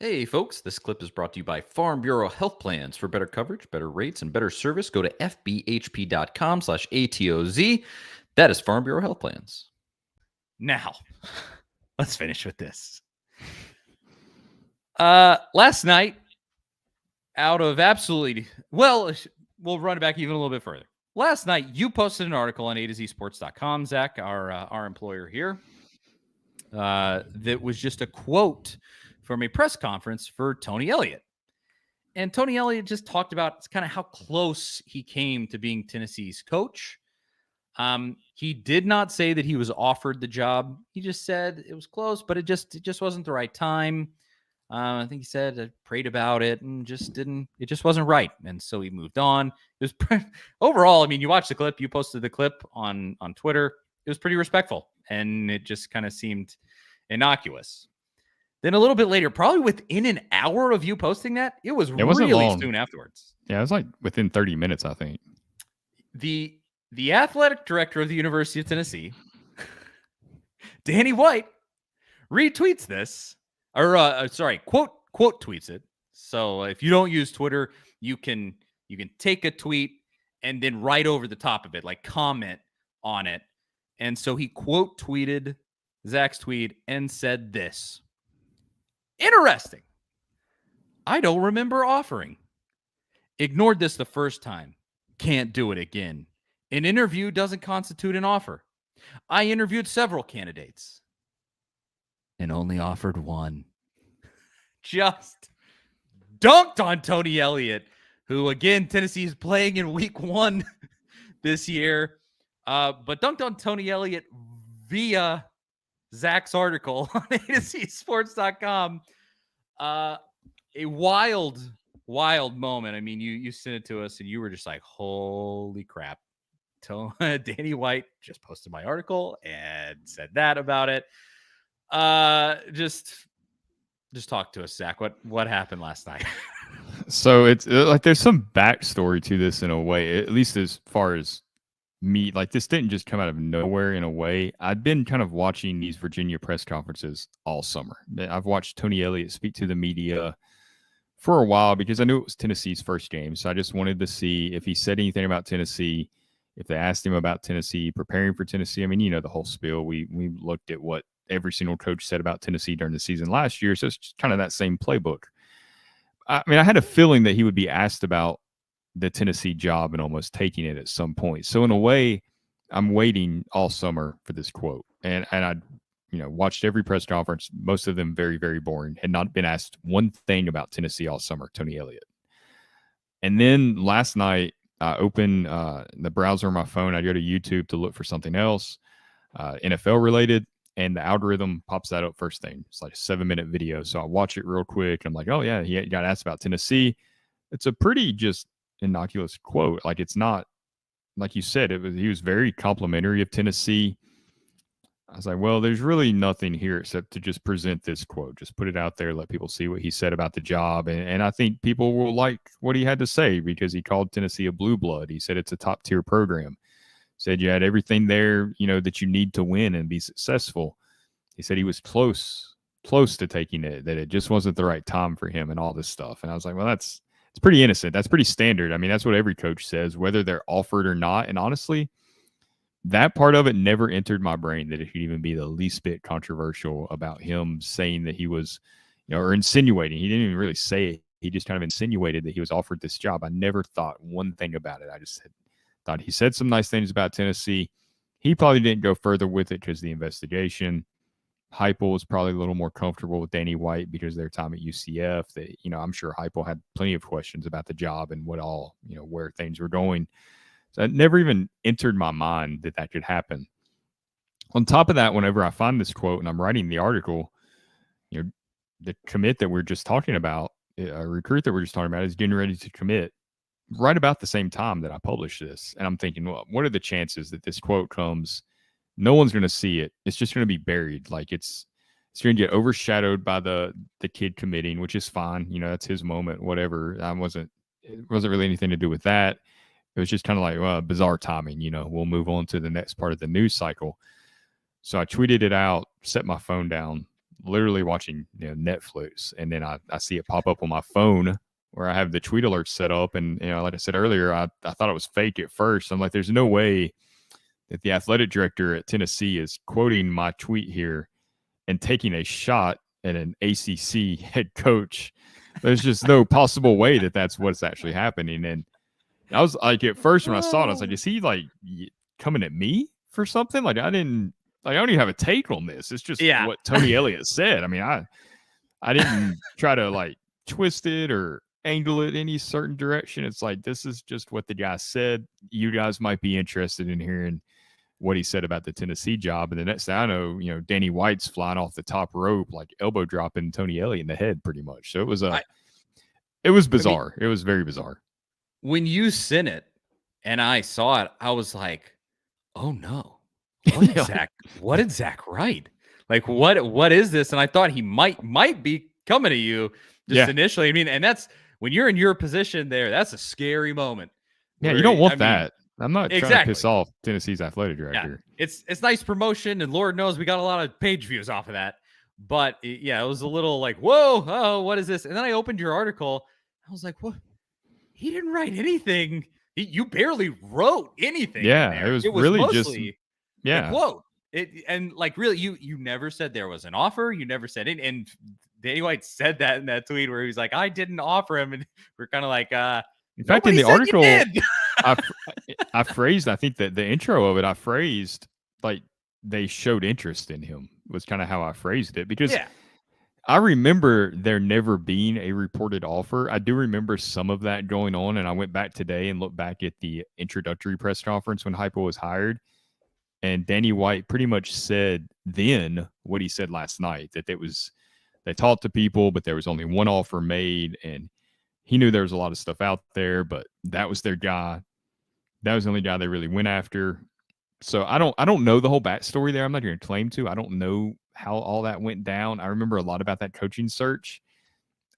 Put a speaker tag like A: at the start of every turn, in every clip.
A: Hey folks, this clip is brought to you by Farm Bureau Health Plans. For better coverage, better rates, and better service, go to fbhp.com/ATOZ. That is Farm Bureau Health Plans.
B: Now, let's finish with this. Last night, out of absolutely, well, we'll run it back even a little bit further. Last night, you posted an article on A2ZSports.com, Zach, our employer here, that was just a quote from a press conference for Tony Elliott. And Tony Elliott just talked about kind of how close he came to being Tennessee's coach. He did not say that he was offered the job. He just said it was close, but it just wasn't the right time. I think he said I prayed about it and it just wasn't right. And so he moved on. It was overall, I mean, you watched the clip, you posted the clip on Twitter. It was pretty respectful and it just kind of seemed innocuous. Then a little bit later, probably within an hour of you posting that, it wasn't really long. Soon afterwards.
C: Yeah, it was like within 30 minutes, I think.
B: The athletic director of the University of Tennessee, Danny White, retweets this, or quote tweets it. So if you don't use Twitter, you can take a tweet and then right over the top of it, like comment on it. And so he quote tweeted Zach's tweet and said this. Interesting. I don't remember offering. Ignored this the first time. Can't do it again. An interview doesn't constitute an offer. I interviewed several candidates and only offered one. Just dunked on Tony Elliott, who, again, Tennessee is playing in week 1 this year. But dunked on Tony Elliott via Zach's article on A2ZSports.com. A wild moment. I mean, you sent it to us and you were just like, holy crap. Danny White just posted my article and said that about it. Just talk to us, Zach. What happened last night?
C: So it's like there's some backstory to this in a way, at least as far as me. Like this didn't just come out of nowhere in a way. I'd been kind of watching these Virginia press conferences all summer. I've watched Tony Elliott speak to the media for a while because I knew it was Tennessee's first game. So I just wanted to see if he said anything about Tennessee, if they asked him about Tennessee, preparing for Tennessee. I mean, you know, the whole spiel. We looked at what every single coach said about Tennessee during the season last year. So it's just kind of that same playbook. I mean, I had a feeling that he would be asked about the Tennessee job and almost taking it at some point. So in a way, I'm waiting all summer for this quote. And I, watched every press conference, most of them very, very boring, had not been asked one thing about Tennessee all summer, Tony Elliott. And then last night, I open the browser on my phone. I go to YouTube to look for something else, NFL related, and the algorithm pops that up first thing. It's like a 7-minute video. So I watch it real quick. I'm like, oh yeah, he got asked about Tennessee. It's a pretty just innocuous quote. Like it's not, like you said, he was very complimentary of Tennessee. I was like, well, there's really nothing here except to just present this quote, just put it out there, let people see what he said about the job. And I think people will like what he had to say because he called Tennessee a blue blood. He said it's a top tier program. Said you had everything there, that you need to win and be successful. He said he was close to taking it, that it just wasn't the right time for him and all this stuff. And I was like, well, it's pretty innocent. That's pretty standard. I mean, that's what every coach says, whether they're offered or not. And honestly, that part of it never entered my brain that it could even be the least bit controversial about him saying that he was, or insinuating. He didn't even really say it. He just kind of insinuated that he was offered this job. I never thought one thing about it. I just thought he said some nice things about Tennessee. He probably didn't go further with it because of the investigation. Heupel was probably a little more comfortable with Danny White because of their time at UCF. That, I'm sure Heupel had plenty of questions about the job and what all, where things were going. So it never even entered my mind that could happen. On top of that, whenever I find this quote and I'm writing the article, the commit that we're just talking about, a recruit that we're just talking about is getting ready to commit right about the same time that I published this. And I'm thinking, well, what are the chances that this quote comes? No one's going to see it. It's just going to be buried. Like it's going to get overshadowed by the kid committing, which is fine. That's his moment, whatever. It wasn't really anything to do with that. It was just kind of like bizarre timing. We'll move on to the next part of the news cycle. So I tweeted it out, set my phone down, literally watching Netflix, and then I see it pop up on my phone where I have the tweet alerts set up, and like I said earlier, I thought it was fake at first. I'm like, there's no way that the athletic director at Tennessee is quoting my tweet here and taking a shot at an ACC head coach. There's just no possible way that that's what's actually happening. And I was like, at first when I saw it, I was like, is he like coming at me for something? Like I don't even have a take on this. It's just what Tony Elliott said. I mean, I didn't try to like twist it or angle it any certain direction. It's like, this is just what the guy said. You guys might be interested in hearing what he said about the Tennessee job. And the next thing I know, Danny White's flying off the top rope, like elbow dropping Tony Elliott in the head pretty much. So it was it was bizarre. It was very bizarre.
B: When you sent it and I saw it, I was like, oh no, what did Zach write? Like, what is this? And I thought he might be coming to you just initially. I mean, and that's when you're in your position there, that's a scary moment.
C: Yeah, you don't want that. I'm not trying to piss off Tennessee's athletic director.
B: Yeah. It's nice promotion, and Lord knows we got a lot of page views off of that. But it was a little like, whoa, oh, what is this? And then I opened your article. I was like, what? He didn't write anything. You barely wrote anything.
C: Yeah, it was really
B: mostly
C: just
B: a quote. And like really, you never said there was an offer. You never said it. And Danny White said that in that tweet where he was like, I didn't offer him, and we're kind of like,
C: in fact, in the article, I phrased, I think that the intro of it, I phrased like they showed interest in him was kind of how I phrased it, because I remember there never being a reported offer. I do remember some of that going on, and I went back today and looked back at the introductory press conference when Heupel was hired, and Danny White pretty much said then what he said last night, that they talked to people, but there was only one offer made, and he knew there was a lot of stuff out there, but that was their guy. That was the only guy they really went after. So I don't know the whole backstory there. I'm not going to claim to. I don't know how all that went down. I remember a lot about that coaching search.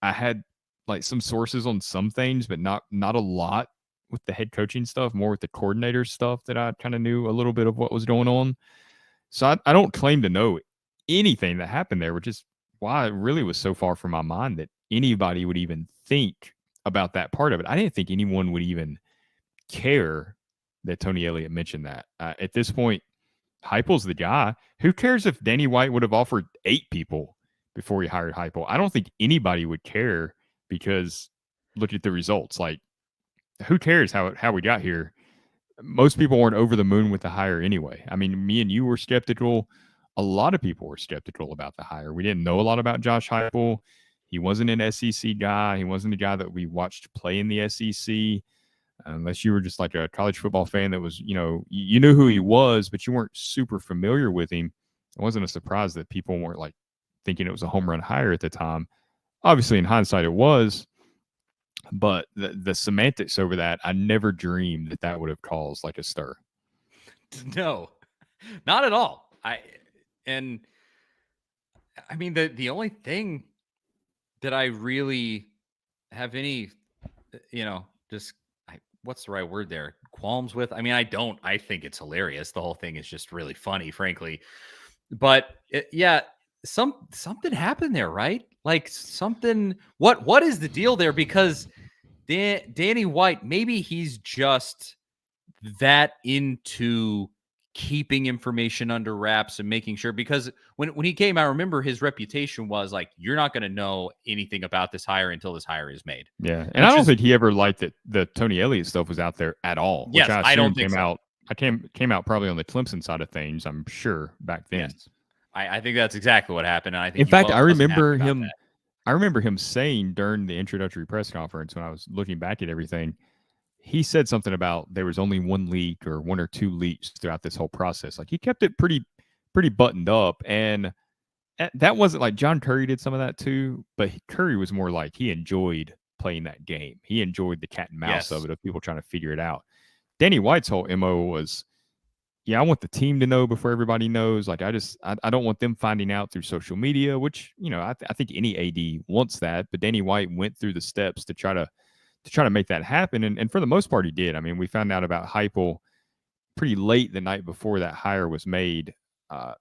C: I had like some sources on some things, but not a lot with the head coaching stuff, more with the coordinator stuff that I kind of knew a little bit of what was going on. So I don't claim to know anything that happened there, which is why it really was so far from my mind that anybody would even think about that part of it. I didn't think anyone would even care that Tony Elliott mentioned that. At this point, Heupel's the guy. Who cares if Danny White would have offered 8 people before he hired Heupel? I don't think anybody would care, because look at the results. Like, who cares how we got here? Most people weren't over the moon with the hire anyway. I mean, me and you were skeptical. A lot of people were skeptical about the hire. We didn't know a lot about Josh Heupel. He wasn't an SEC guy. He wasn't a guy that we watched play in the SEC. Unless you were just like a college football fan that was, you knew who he was, but you weren't super familiar with him. It wasn't a surprise that people weren't like thinking it was a home run hire at the time. Obviously, in hindsight, it was. But the semantics over that, I never dreamed that would have caused like a stir.
B: No, not at all. I mean, the only thing that I really have any, what's the right word there? Qualms with? I mean, I think it's hilarious. The whole thing is just really funny, frankly. But something happened there, right? Like something, what is the deal there? Because Danny White, maybe he's just that into keeping information under wraps and making sure, because when he came, I remember his reputation was like, you're not going to know anything about this hire until this hire is made.
C: Yeah. And I don't think he ever liked that the Tony Elliott stuff was out there at all. Which I don't think came out probably on the Clemson side of things, I'm sure, back then.
B: Yes. I think that's exactly what happened. And I think
C: in fact, I remember him saying during the introductory press conference, when I was looking back at everything, he said something about there was only one leak or 1 or 2 leaks throughout this whole process. Like, he kept it pretty buttoned up. And that wasn't like John Curry did some of that too, but Curry was more like he enjoyed playing that game. He enjoyed the cat and mouse of it, of people trying to figure it out. Danny White's whole MO was, I want the team to know before everybody knows. Like, I don't want them finding out through social media, which, I think any AD wants that. But Danny White went through the steps to try to make that happen. And for the most part, he did. I mean, we found out about Heupel pretty late the night before that hire was made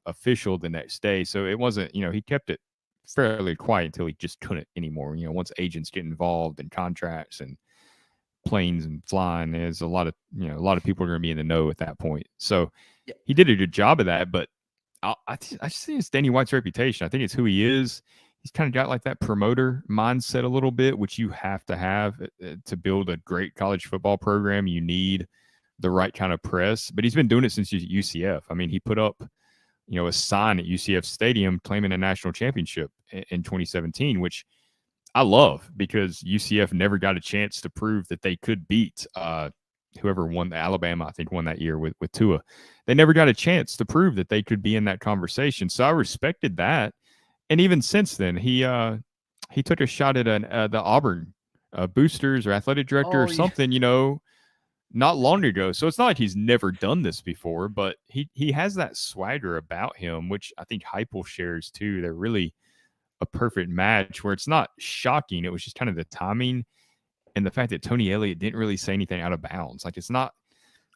C: official the next day. So it wasn't, he kept it fairly quiet until he just couldn't anymore. You know, once agents get involved in contracts and planes and flying, there's a lot of people are going to be in the know at that point. So
B: Yeah.
C: he did a good job of that, but I just think it's Danny White's reputation. I think it's who he is. He's kind of got like that promoter mindset a little bit, which you have to have to build a great college football program. You need the right kind of press, but he's been doing it since UCF. I mean, he put up, a sign at UCF Stadium claiming a national championship in 2017, which I love because UCF never got a chance to prove that they could beat whoever won the Alabama, I think, won that year with Tua. They never got a chance to prove that they could be in that conversation. So I respected that. And even since then, he took a shot at the Auburn boosters or athletic director or something, not long ago. So it's not like he's never done this before, but he has that swagger about him, which I think Heupel shares too. They're really a perfect match where it's not shocking. It was just kind of the timing and the fact that Tony Elliott didn't really say anything out of bounds. Like, it's not,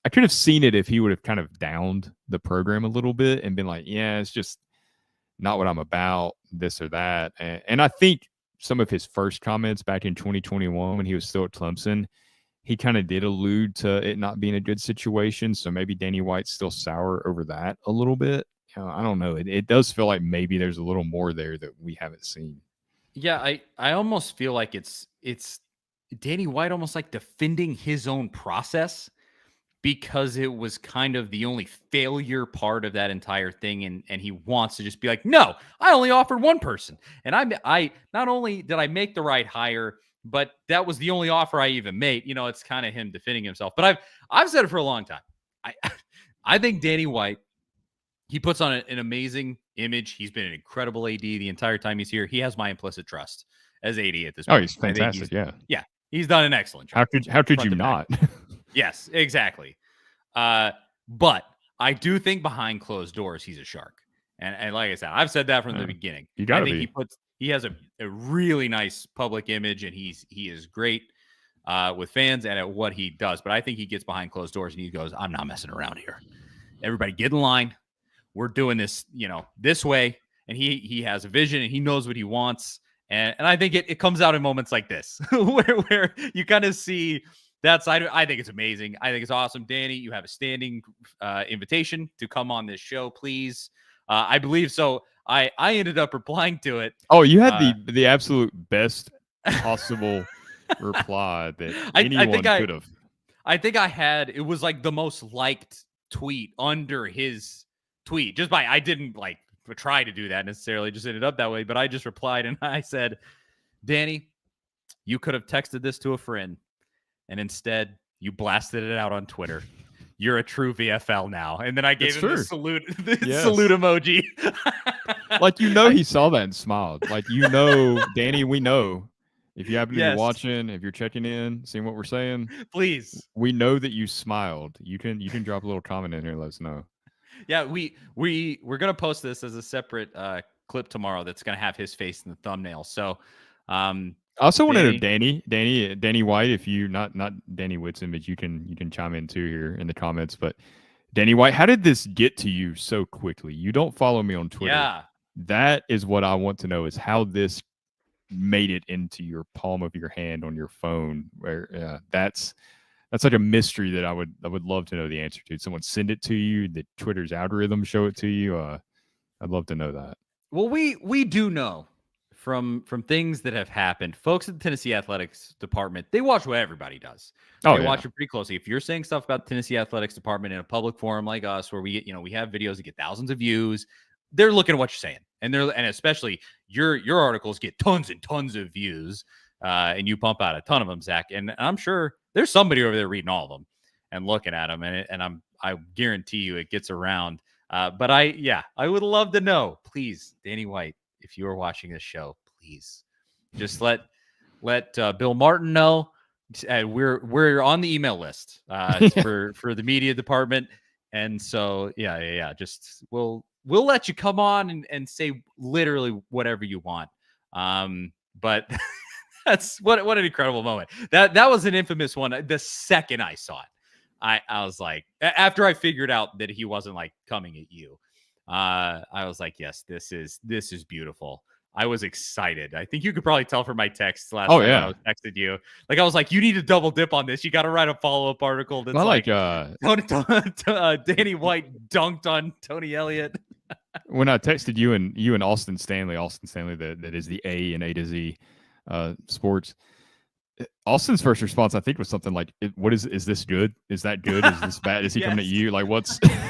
C: I could have seen it if he would have kind of downed the program a little bit and been like, yeah, it's just not what I'm about, this or that. And I think some of his first comments back in 2021 when he was still at Clemson, he kind of did allude to it not being a good situation. So maybe Danny White's still sour over that a little bit. I don't know. It does feel like maybe there's a little more there that we haven't seen.
B: Yeah, I almost feel like it's Danny White almost like defending his own process because it was kind of the only failure part of that entire thing, and he wants to just be like, no, I only offered one person, and I not only did I make the right hire, but that was the only offer I even made. It's kind of him defending himself. But I've said it for a long time. I think Danny White, he puts on an amazing image. He's been an incredible AD the entire time he's here. He has my implicit trust as AD at this point.
C: Oh, he's fantastic.
B: He's done an excellent job.
C: How could you not?
B: Yes, exactly. But I do think behind closed doors, he's a shark. And like I said, I've said that from the beginning.
C: You gotta be.
B: He has a really nice public image, and he is great with fans and at what he does. But I think he gets behind closed doors and he goes, I'm not messing around here. Everybody get in line. We're doing this, this way. And he has a vision and he knows what he wants. And I think it comes out in moments like this where you kind of see that side. I think it's amazing. I think it's awesome. Danny, you have a standing invitation to come on this show, please. I believe so. I ended up replying to it.
C: Oh, you had the absolute best possible reply that anyone could have.
B: I think I had, it was like the most liked tweet under his tweet. I didn't like try to do that necessarily, just ended up that way. But I just replied and I said, Danny, you could have texted this to a friend and instead you blasted it out on Twitter. You're a true VFL now. And then I gave him the salute, salute emoji.
C: Like, he saw that and smiled. Like, Danny, we know. If you happen to be watching, if you're checking in, seeing what we're saying,
B: please.
C: We know that you smiled. You can drop a little comment in here and let us know.
B: Yeah, we're gonna post this as a separate clip tomorrow. That's gonna have his face in the thumbnail. So,
C: I also want to know Danny White. If you not Danny Whitson, but you can chime in too here in the comments. But Danny White, how did this get to you so quickly? You don't follow me on Twitter.
B: Yeah,
C: that is what I want to know: is how this made it into your palm of your hand on your phone. Where that's like a mystery that I would love to know the answer to. Did someone send it to you? Did Twitter's algorithm show it to you? I'd love to know that.
B: Well, we do know from things that have happened. Folks at the Tennessee Athletics Department, they watch what everybody does. They watch it pretty closely. If you're saying stuff about the Tennessee Athletics Department in a public forum like us, where we get, we have videos that get thousands of views, they're looking at what you're saying, and especially your articles get tons and tons of views, and you pump out a ton of them, Zach. And I'm sure there's somebody over there reading all of them and looking at them, and I guarantee you it gets around. But I would love to know, please, Danny White, if you are watching this show, please just let Bill Martin know. We're on the email list for the media department, and so just we'll let you come on and say literally whatever you want. But that's what an incredible moment. That was an infamous one. The second I saw it, I was like, after I figured out that he wasn't like coming at you, I was like, yes, this is beautiful. I was excited. I think you could probably tell from my texts last
C: Oh,
B: night when
C: yeah.
B: I was texting you. Like, I was like, you need to double dip on this. You got to write a follow-up article that's
C: Well,
B: like, Danny White dunked on Tony Elliott.
C: when I texted you and Austin Stanley that is the A in A to Z sports. Austin's first response, I think, was something like, is this good? Is that good? Is this bad? Is he coming at
B: Yes.
C: you? Like,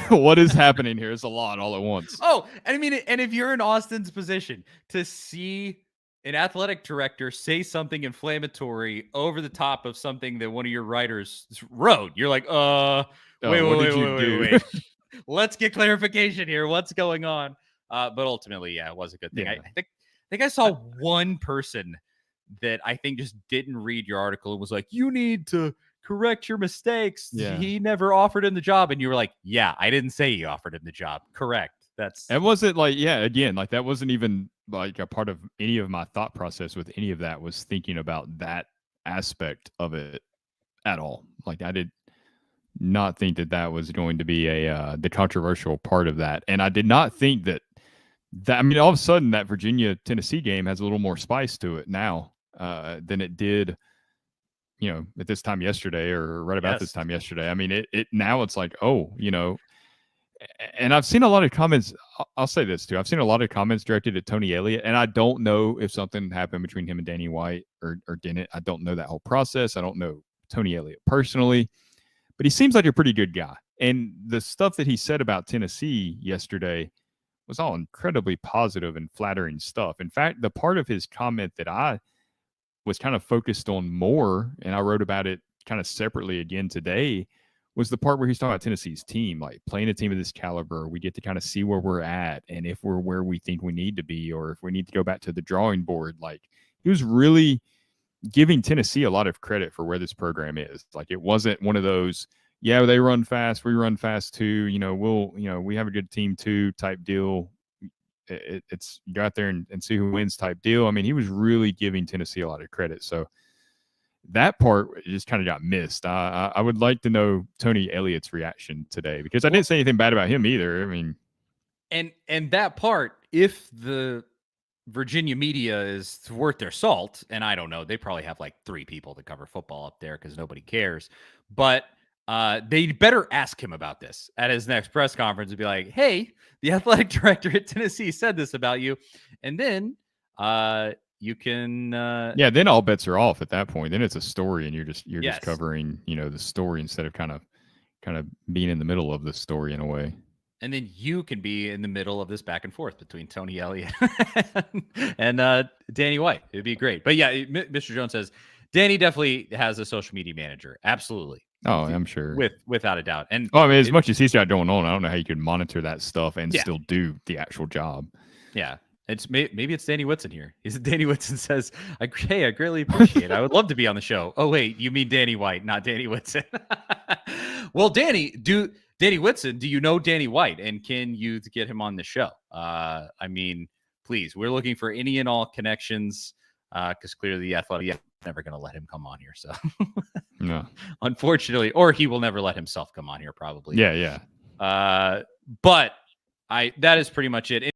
C: what is happening here? It's a lot all at once.
B: Oh, and I mean, and if you're in Austin's position to see an athletic director say something inflammatory over the top of something that one of your writers wrote, you're like, wait. Let's get clarification here. What's going on? But ultimately, yeah, it was a good thing.
C: Yeah.
B: I think I saw one person that I think just didn't read your article and was like, you need to correct your mistakes.
C: Yeah.
B: He never offered him the job. And you were like, yeah, I didn't say he offered him the job. Correct.
C: It wasn't like, yeah, again, like that wasn't even like a part of any of my thought process with any of that, was thinking about that aspect of it at all. Like, I did not think that was going to be the controversial part of that. And I did not think that I mean, all of a sudden that Virginia-Tennessee game has a little more spice to it now than it did, at this time yesterday, or right about this time yesterday. I mean, it now it's like, and I've seen a lot of comments. I'll say this too. I've seen a lot of comments directed at Tony Elliott, and I don't know if something happened between him and Danny White or didn't. I don't know that whole process. I don't know Tony Elliott personally, but he seems like a pretty good guy. And the stuff that he said about Tennessee yesterday was all incredibly positive and flattering stuff. In fact, the part of his comment that I was kind of focused on more, and I wrote about it kind of separately again today, was the part where he's talking about Tennessee's team, like playing a team of this caliber. We get to kind of see where we're at and if we're where we think we need to be, or if we need to go back to the drawing board. Like, he was really giving Tennessee a lot of credit for where this program is. Like, it wasn't one of those, yeah, they run fast, we run fast too, we have a good team too type deal. It's go out there and see who wins type deal. I mean, he was really giving Tennessee a lot of credit. So that part just kind of got missed. I would like to know Tony Elliott's reaction today, because I didn't say anything bad about him either. I mean,
B: and that part, if the Virginia media is worth their salt, and I don't know, they probably have like 3 people that cover football up there because nobody cares, but they better ask him about this at his next press conference and be like, hey, the athletic director at Tennessee said this about you. And then you can
C: then all bets are off at that point. Then it's a story, and you're just covering, the story instead of kind of being in the middle of the story in a way.
B: And then you can be in the middle of this back and forth between Tony Elliott and Danny White. It'd be great. But yeah, Mr. Jones says Danny definitely has a social media manager. Absolutely.
C: Oh, I'm sure.
B: Without a doubt. And
C: I mean, as much as he's got going on, I don't know how you could monitor that stuff and still do the actual job.
B: Yeah. Maybe it's Danny Whitson here. Danny Whitson says, hey, I greatly appreciate it. I would love to be on the show. Oh, wait, you mean Danny White, not Danny Whitson. Well, Danny Whitson, do you know Danny White? And can you get him on the show? I mean, please, we're looking for any and all connections, because clearly the Athletic is never going to let him come on here. So,
C: no,
B: unfortunately, or he will never let himself come on here, probably.
C: Yeah.
B: But that is pretty much it.